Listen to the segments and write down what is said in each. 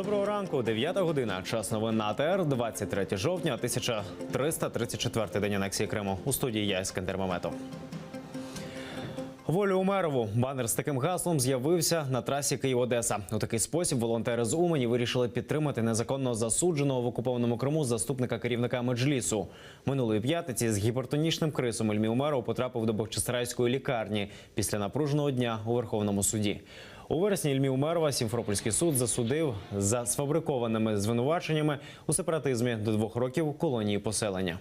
Доброго ранку, 9 година. Час новин на АТР, 23 жовтня, 1334 день анексії Криму. У студії я, Іскандер Маметов. Волю Умерову. Банер з таким гаслом з'явився на трасі Київ-Одеса. У такий спосіб волонтери з Умані вирішили підтримати незаконно засудженого в окупованому Криму заступника керівника Меджлісу. Минулої п'ятниці з гіпертонічним кризом Ільмі Умеров потрапив до Бахчисарайської лікарні після напруженого дня у Верховному суді. У вересні Ільмі Умерова Сімферопольський суд засудив за сфабрикованими звинуваченнями у сепаратизмі до 2 років колонії поселення.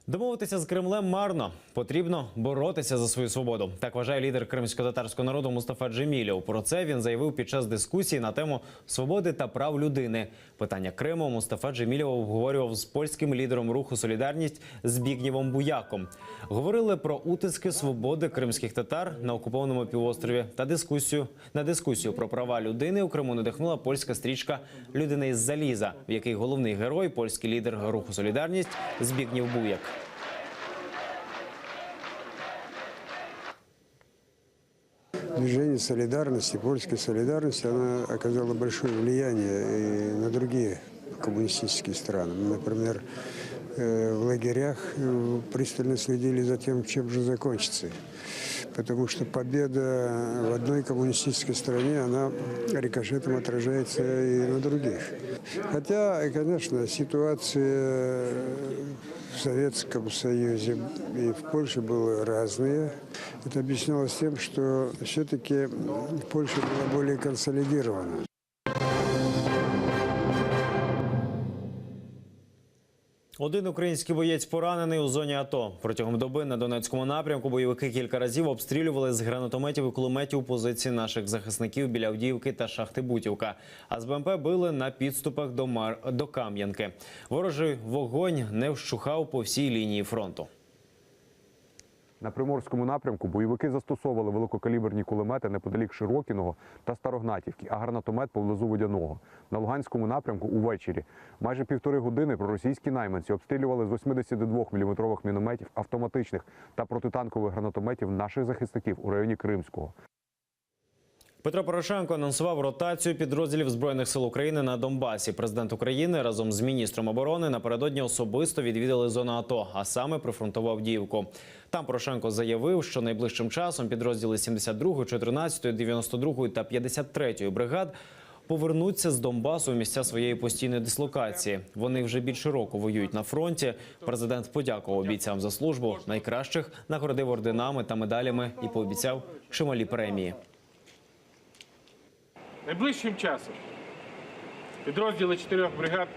Домовитися з Кремлем марно. Потрібно боротися за свою свободу. Так вважає лідер кримсько-татарського народу Мустафа Джемілєв. Про це він заявив під час дискусії на тему свободи та прав людини. Питання Криму Мустафа Джемілєв обговорював з польським лідером руху «Солідарність» Збігнєвом Буяком. Говорили про утиски свободи кримських татар на окупованому півострові та дискусію про права людини у Криму надихнула польська стрічка «Людина із заліза», в якій головний герой – польський лідер руху «Солідарність» Збігнєв Буяк. Движение солидарности, польской солидарности, она оказала большое влияние и на другие коммунистические страны. Например, в лагерях пристально следили за тем, чем же закончится. Потому что победа в одной коммунистической стране, она рикошетом отражается и на других. Хотя, конечно, ситуация в Советском Союзе и в Польше были разные. Это объяснялось тем, что все-таки Польша была более консолидирована. Один український боєць поранений у зоні АТО. Протягом доби на Донецькому напрямку бойовики кілька разів обстрілювали з гранатометів і кулеметів позиції наших захисників біля Авдіївки та шахти Бутівка. А з БМП били на підступах до Кам'янки. Ворожий вогонь не вщухав по всій лінії фронту. На Приморському напрямку бойовики застосовували великокаліберні кулемети неподалік Широкіного та Старогнатівки, а гранатомет поблизу Водяного. На Луганському напрямку увечері майже 1,5 години проросійські найманці обстрілювали з 82-мм мінометів, автоматичних та протитанкових гранатометів наших захисників у районі Кримського. Петро Порошенко анонсував ротацію підрозділів Збройних сил України на Донбасі. Президент України разом з міністром оборони напередодні особисто відвідали зону АТО, а саме прифронтову Авдіївку. Там Порошенко заявив, що найближчим часом підрозділи 72-ї, 14-ї, 92-ї та 53-ї бригад повернуться з Донбасу у місця своєї постійної дислокації. Вони вже більше року воюють на фронті. Президент подякував бійцям за службу, найкращих нагородив орденами та медалями і пообіцяв чималі премії. Найближчим часом підрозділи 4 бригад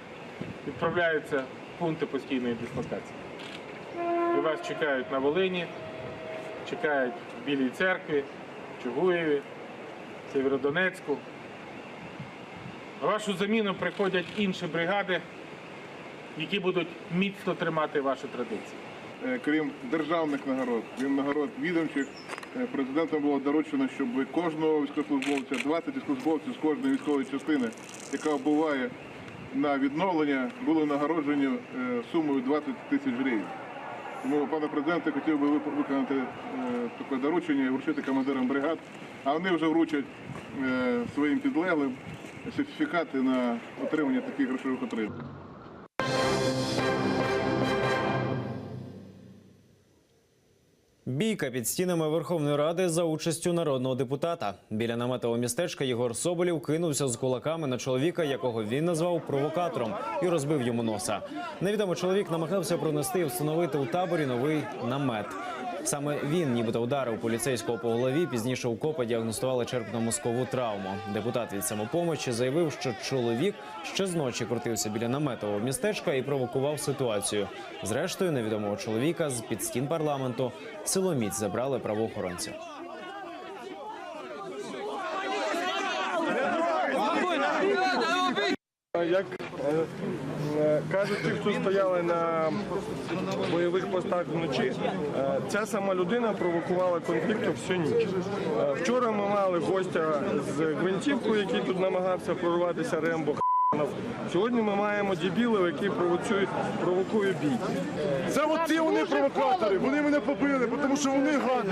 відправляються в пункти постійної дислокації. І вас чекають на Волині, чекають в Білій Церкві, Чугуєві, Сєвєродонецьку. На вашу заміну приходять інші бригади, які будуть міцно тримати ваші традиції. Крім державних нагород, крім нагород відомчих, президентом було доручено, щоб кожного військовослужбовця, 20 військовослужбовців з кожної військової частини, яка вбуває на відновлення, були нагороджені сумою 20 тисяч гривень. Тому, пане президенте, хотів би виконати таке доручення і вручити командирам бригад, а вони вже вручать своїм підлеглим сертифікати на отримання таких грошових отримань. Бійка під стінами Верховної Ради за участю народного депутата. Біля наметового містечка Єгор Соболєв кинувся з кулаками на чоловіка, якого він назвав провокатором, і розбив йому носа. Невідомий чоловік намагався пронести і встановити у таборі новий намет. Саме він нібито ударив поліцейського по голові, пізніше у КОПа діагностували черепно-мозкову травму. Депутат від «Самопомочі» заявив, що чоловік ще з ночі крутився біля наметового містечка і провокував ситуацію. Зрештою, невідомого чоловіка з-під стін парламенту силоміць забрали правоохоронці. Як кажуть ті, хто стояли на бойових постах вночі, ця сама людина провокувала конфлікт всю ніч. Вчора ми мали гостя з гвинтівкою, який тут намагався прорватися Рембо. Сьогодні ми маємо дебілів, які провокують бій. Це от ті вони провокатори, вони мене побили, тому що вони гади.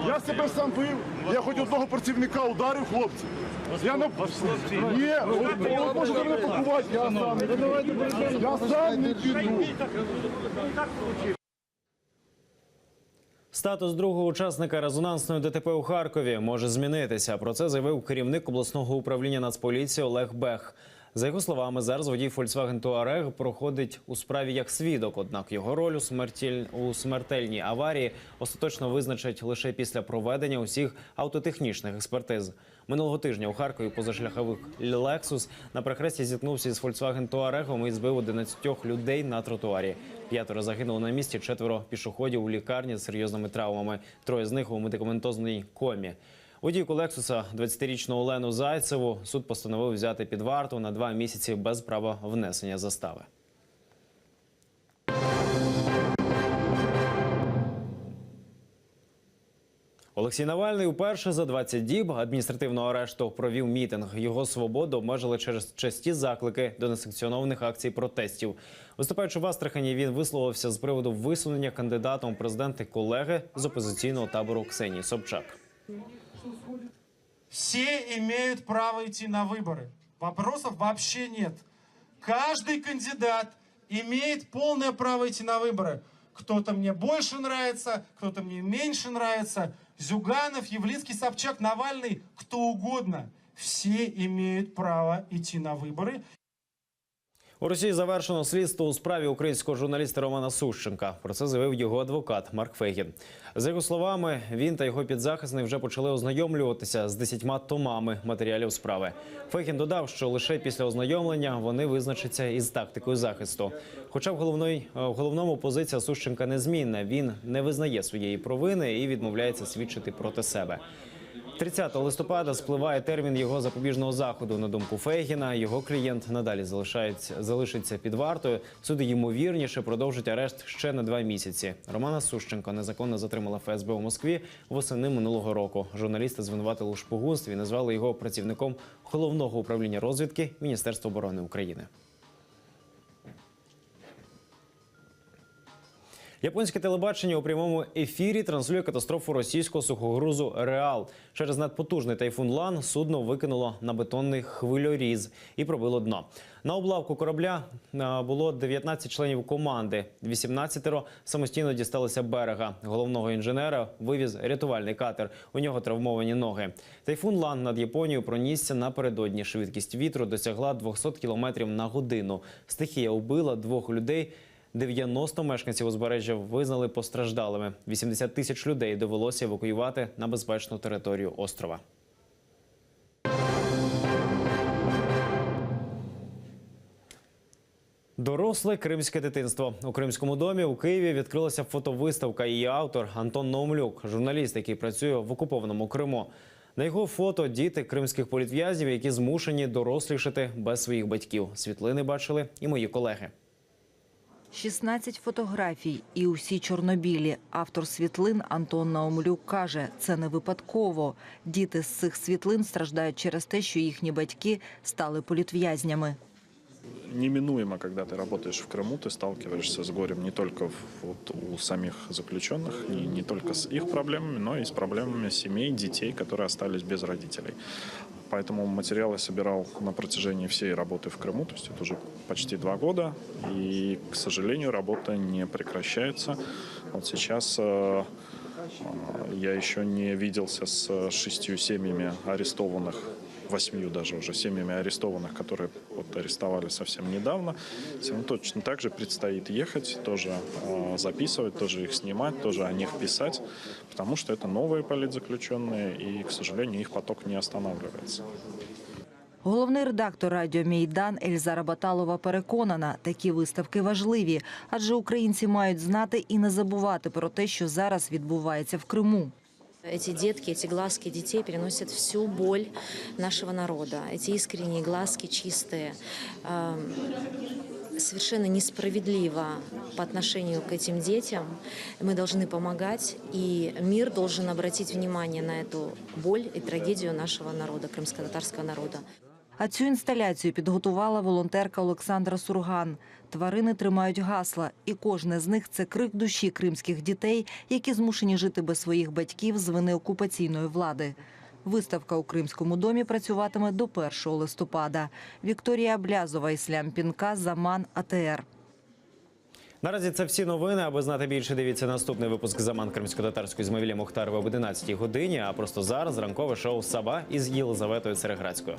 Я себе сам бив, я хоч одного працівника ударив, хлопці. Я на... Ні, ви можете мене пакувати, я сам не піду. Статус другого учасника резонансної ДТП у Харкові може змінитися. Про це заявив керівник обласного управління Нацполіції Олег Бех. За його словами, зараз водій Volkswagen Touareg проходить у справі як свідок, однак його роль у смертельній аварії остаточно визначать лише після проведення усіх автотехнічних експертиз. Минулого тижня у Харкові позашляховик Lexus на перехресті зіткнувся із Volkswagen Touareg і збив 11 людей на тротуарі. 5 загинуло на місці, 4 пішоходів у лікарні з серйозними травмами, 3 з них у медикаментозній комі. Водійку «Лексуса», 20-річну Олену Зайцеву, суд постановив взяти під варту на 2 місяці без права внесення застави. Олексій Навальний уперше за 20 діб адміністративного арешту провів мітинг. Його свободу обмежили через часті заклики до несанкціонованих акцій протестів. Виступаючи в Астрахані, він висловився з приводу висунення кандидатом у президенти колеги з опозиційного табору Ксенії Собчак. Все имеют право идти на выборы. Вопросов вообще нет. Каждый кандидат имеет полное право идти на выборы. Кто-то мне больше нравится, кто-то мне меньше нравится. Зюганов, Явлинский, Собчак, Навальный, кто угодно. Все имеют право идти на выборы. У Росії завершено слідство у справі українського журналіста Романа Сущенка. Про це заявив його адвокат Марк Фейгін. За його словами, він та його підзахисний вже почали ознайомлюватися з 10 томами матеріалів справи. Фейгін додав, що лише після ознайомлення вони визначаться із тактикою захисту. Хоча в головному позиція Сущенка незмінна. Він не визнає своєї провини і відмовляється свідчити проти себе. 30 листопада спливає термін його запобіжного заходу. На думку Фейгіна, його клієнт надалі залишиться під вартою. Суди, ймовірніше, продовжать арешт ще на 2 місяці. Романа Сущенка незаконно затримала ФСБ у Москві восени минулого року. Журналісти звинуватили у шпигунстві і назвали його працівником Головного управління розвідки Міністерства оборони України. Японське телебачення у прямому ефірі транслює катастрофу російського сухогрузу «Реал». Через надпотужний тайфун Лан судно викинуло на бетонний хвильоріз і пробило дно. На облавку корабля було 19 членів команди. 18 самостійно дісталися берега. Головного інженера вивіз рятувальний катер. У нього травмовані ноги. Тайфун Лан над Японією пронісся напередодні. Швидкість вітру досягла 200 км на годину. Стихія убила 2 людей. 90 мешканців узбережжя визнали постраждалими. 80 тисяч людей довелося евакуювати на безпечну територію острова. Доросле кримське дитинство. У Кримському домі у Києві відкрилася фотовиставка. Її автор Антон Наумлюк, журналіст, який працює в окупованому Криму. На його фото діти кримських політв'язнів, які змушені дорослішати без своїх батьків. Світлини бачили і мої колеги. 16 фотографій і усі чорнобілі. Автор світлин Антон Наумлюк каже, це не випадково. Діти з цих світлин страждають через те, що їхні батьки стали політв'язнями. Неминуемо, когда ты работаешь в Крыму, ты сталкиваешься с горем не только у самих заключенных, не только с их проблемами, но и с проблемами семей, детей, которые остались без родителей. Поэтому материал я собирал на протяжении всей работы в Крыму, то есть это уже почти 2 года, и, к сожалению, работа не прекращается. Вот сейчас я еще не виделся с 6 семьями арестованных, 8 даже уже семьями арестованных, которые арестовали совсем недавно. Всем точно так же предстоит ехать, тоже записывать, тоже их снимать, тоже о них писать, потому что это новые политзаключенные, и, к сожалению, их поток не останавливается. Головний редактор радіо «Мейдан» Ельзара Баталова переконана, такі виставки важливі, адже українці мають знати і не забувати про те, що зараз відбувається в Криму. Эти детки, эти глазки детей переносят всю боль нашего народа. Эти искренние глазки чистые. Совершенно несправедливо по отношению к этим детям. Мы должны помогать, и мир должен обратить внимание на эту боль и трагедию нашего народа, крымско-татарского народа. А цю інсталяцію підготувала волонтерка Олександра Сурган. Тварини тримають гасла, і кожне з них – це крик душі кримських дітей, які змушені жити без своїх батьків з вини окупаційної влади. Виставка у Кримському домі працюватиме до 1 листопада. Вікторія Блязова, Іслям Пінка, Заман, АТР. Наразі це всі новини. Аби знати більше, дивіться наступний випуск «Заман кримсько-татарської» з Мавілі Мухтарова об 11 годині. А просто зараз ранкове шоу «Саба» із Єлизаветою Цереградською.